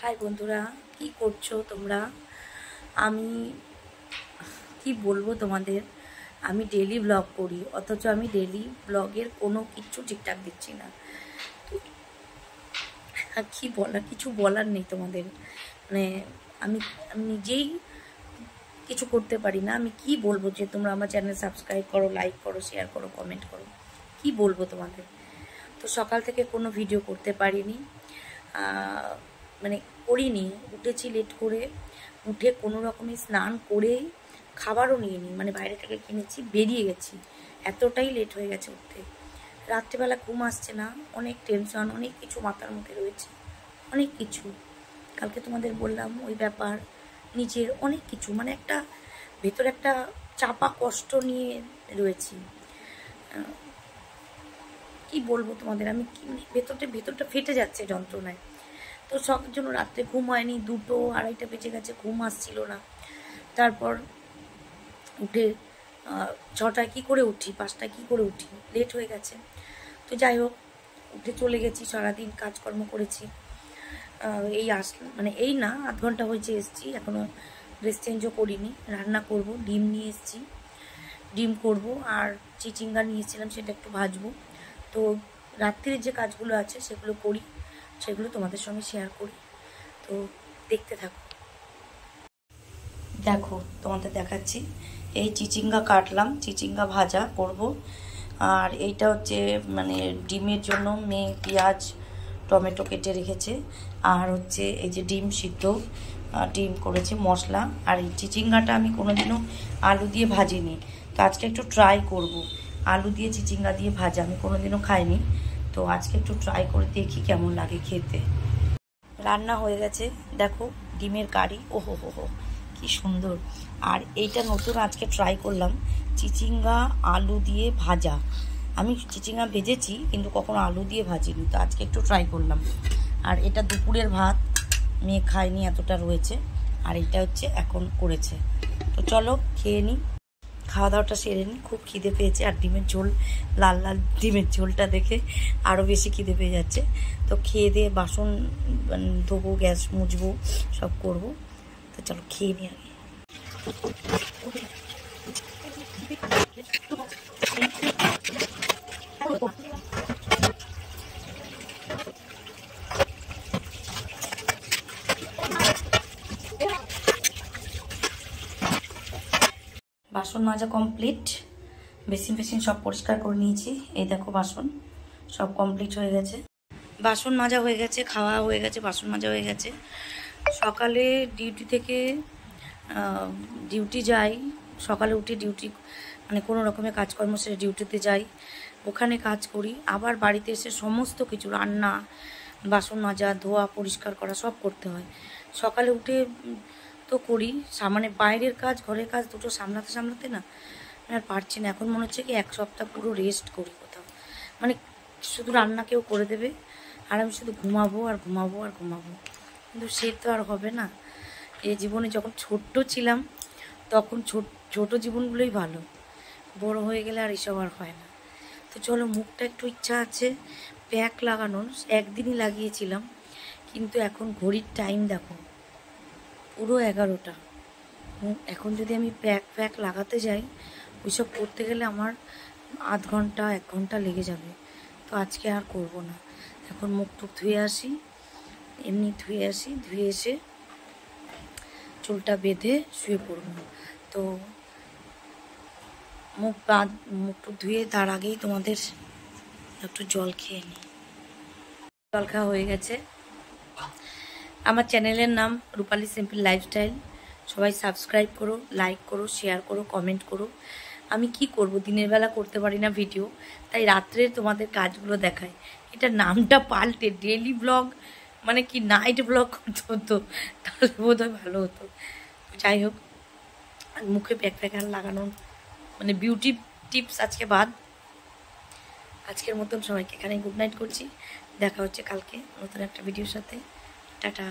High বন্ধুরা, কি করছো তোমরা? আমি কি বলবো তোমাদের, আমি ডেলি ব্লগ করি, অথচ আমি ডেলি ব্লগের কোনো কিছু ঠিকঠাক দিচ্ছি না। কি বলার, কিছু বলার নেই তোমাদের। মানে আমি আমি নিজেই কিছু করতে পারি না। আমি কি বলবো যে তোমরা আমার চ্যানেল সাবস্ক্রাইব করো, লাইক করো, শেয়ার করো, কমেন্ট করো। কি বলবো তোমাদের? তো সকাল থেকে কোনো ভিডিও করতে পারিনি, মানে করিনি। উঠেছি লেট করে, উঠে কোনো রকমে স্নান করে খাবারও নিইনি, মানে বাইরে থেকে কিনেছি, বেরিয়ে গেছি। এতটাই লেট হয়ে গেছে উঠতে। রাত্রেবেলা ঘুম আসছে না, অনেক টেনশন, অনেক কিছু মাথার মধ্যে রয়েছে, অনেক কিছু। কালকে তোমাদের বললাম ওই ব্যাপার, নিজের অনেক কিছু, মানে একটা ভেতরে একটা চাপা কষ্ট নিয়ে রয়েছি। কি বলবো তোমাদের, আমি কি ভেতরটা ফেটে যাচ্ছে যন্ত্রণায়। তো শখের জন্য রাত্রে ঘুম হয়নি, 2টো 2:30 বেজে গেছে, ঘুম আসছিল না। তারপর উঠে 6টায় কী করে উঠি, 5টায় কী করে উঠি, লেট হয়ে গেছে। তো যাই হোক, উঠে চলে গেছি, সারাদিন কাজকর্ম করেছি। এই মানে এই না, আধ ঘন্টা হয়েছে এসছি, এখনও ড্রেস চেঞ্জও করিনি। রান্না করব, ডিম নিয়ে এসছি, ডিম করব, আর চিচিঙ্গা নিয়েছিলাম, সেটা একটু ভাজবো। তো রাত্রির যে কাজগুলো আছে সেগুলো করি, সেগুলো তোমাদের সঙ্গে শেয়ার করি। তো দেখতে থাকো। দেখো, তোমাদের দেখাচ্ছি। এই চিচিঙ্গা কাটলাম, চিচিঙ্গা ভাজা করব। আর এইটা হচ্ছে মানে ডিমের জন্য মেয়ে পেঁয়াজ টমেটো কেটে রেখেছে। আর হচ্ছে এই যে ডিম সিদ্ধ, ডিম করেছে মশলা। আর এই চিচিঙ্গাটা আমি কোনোদিনও আলু দিয়ে ভাজিনি, তো আজকে একটু ট্রাই করব। আলু দিয়ে চিচিঙ্গা দিয়ে ভাজা আমি কোনোদিনও খাইনি, তো আজকে একটু ট্রাই করে দেখি কেমন লাগে খেতে। রান্না হয়ে গেছে, দেখো ডিমের কারি, ওহো হো হো কি সুন্দর। আর এইটা নতুন আজকে ট্রাই করলাম, চিচিঙ্গা আলু দিয়ে ভাজা। আমি চিচিঙ্গা ভেজেছি কিন্তু কখনো আলু দিয়ে ভাজিনি, তো আজকে একটু ট্রাই করলাম। আর এটা দুপুরের ভাত, মেয়ে খায়নি, এতটা রয়েছে। আর এটা হচ্ছে এখন করেছে। তো চলো খেয়ে নিই, খাওয়া দাওয়াটা সেরে নিই। খুব খিদে পেয়েছে, আর ডিমের ঝোল, লাল লাল ডিমের ঝোলটা দেখে আরও বেশি খিদে পেয়ে যাচ্ছে। তো খেয়ে দিয়ে বাসন ধোবো, গ্যাস মুছবো, সব করব। তো চলো খেয়ে নিই আগে। বাসন মাজা কমপ্লিট, বেসিন ফেসিন সব পরিষ্কার করে নিয়েছি। এই দেখো বাসন সব কমপ্লিট হয়ে গেছে, বাসন মাজা হয়ে গেছে, খাওয়া হয়ে গেছে, বাসন মাজা হয়ে গেছে। সকালে ডিউটি থেকে ডিউটি যাই, সকালে উঠে ডিউটি মানে কোনো রকমের কাজকর্ম সেরে ডিউটিতে যাই, ওখানে কাজ করি। আবার বাড়িতে এসে সমস্ত কিছু রান্না, বাসন মাজা, ধোয়া, পরিষ্কার করা সব করতে হয়। সকালে উঠে তো করি, মানে বাইরের কাজ ঘরের কাজ দুটো সামলাতে সামলাতে না আর পারছি না। এখন মনে হচ্ছে কি 1 সপ্তাহ পুরো রেস্ট করি কোথাও, মানে শুধু রান্না কেউ করে দেবে আর আমি শুধু ঘুমাবো আর ঘুমাবো আর ঘুমাবো। কিন্তু সে তো আর হবে না। এই জীবনে যখন ছোট্ট ছিলাম তখন ছোট জীবনগুলোই ভালো, বড় হয়ে গেলে আর এসব আর হয় না। তো চলো, মুখটা একটু ইচ্ছা আছে প্যাক লাগানোর, একদিনই লাগিয়েছিলাম, কিন্তু এখন ঘড়ির টাইম দেখো পুরো 11টা। এখন যদি আমি প্যাক লাগাতে যাই, ওইসব করতে গেলে আমার আধ ঘন্টা 1 ঘন্টা লেগে যাবে। তো আজকে আর করব না, এখন মুখ টুক ধুয়ে আসি, এমনি ধুয়ে আসি, ধুয়ে এসে চুলটা বেঁধে শুয়ে পড়ব। তো মুখ টুক ধুয়ে তার আগেই তোমাদের একটু জল খেয়ে নিই। জল খাওয়া হয়ে গেছে। আমার চ্যানেলের নাম রূপালী সিম্পল লাইফস্টাইল। সবাই সাবস্ক্রাইব করো, লাইক করো, শেয়ার করো, কমেন্ট করো। আমি কি করব, দিনের বেলা করতে পারি না ভিডিও, তাই রাত্রে তোমাদের কাজগুলো দেখাই। এটা নামটা পাল্টে ডেলি ব্লগ মানে কি নাইট ব্লগ করতে হতো, তাহলে বোধহয় ভালো হতো। যাই হোক, মুখে প্যাক আর লাগানোর মানে বিউটি টিপস আজকে বাদ। আজকের মতন সবাইকে এখানে গুড নাইট করছি। দেখা হচ্ছে কালকে নতুন একটা ভিডিওর সাথে। টাটা।